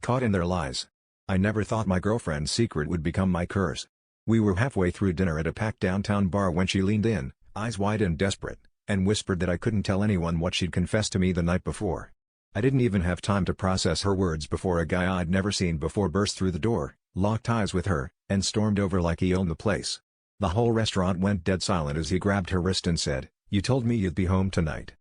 Caught in their lies. I never thought my girlfriend's secret would become my curse. We were halfway through dinner at a packed downtown bar when she leaned in, eyes wide and desperate, and whispered that I couldn't tell anyone what she'd confessed to me the night before. I didn't even have time to process her words before a guy I'd never seen before burst through the door, locked eyes with her, and stormed over like he owned the place. The whole restaurant went dead silent as he grabbed her wrist and said, "You told me you'd be home tonight."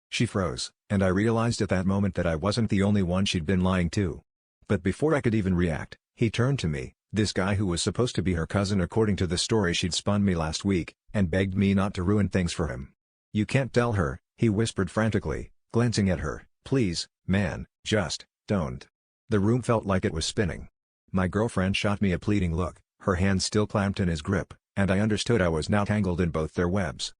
She froze, and I realized at that moment that I wasn't the only one she'd been lying to. But before I could even react, he turned to me, this guy who was supposed to be her cousin according to the story she'd spun me last week, and begged me not to ruin things for him. "You can't tell her," he whispered frantically, glancing at her. "Please, man, just don't." The room felt like it was spinning. My girlfriend shot me a pleading look, her hands still clamped in his grip, and I understood I was now tangled in both their webs.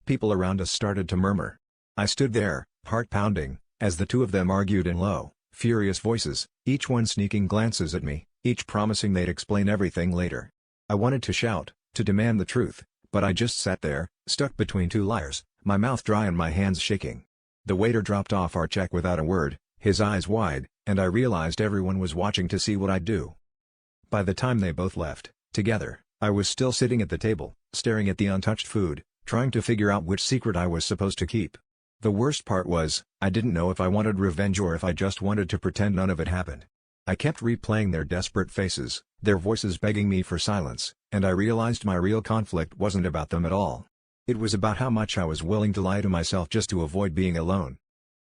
People around us started to murmur. I stood there, heart pounding, as the two of them argued in low, furious voices, each one sneaking glances at me, each promising they'd explain everything later. I wanted to shout, to demand the truth, but I just sat there, stuck between two liars, my mouth dry and my hands shaking. The waiter dropped off our check without a word, his eyes wide, and I realized everyone was watching to see what I'd do. By the time they both left, together, I was still sitting at the table, staring at the untouched food, trying to figure out which secret I was supposed to keep. The worst part was, I didn't know if I wanted revenge or if I just wanted to pretend none of it happened. I kept replaying their desperate faces, their voices begging me for silence, and I realized my real conflict wasn't about them at all. It was about how much I was willing to lie to myself just to avoid being alone.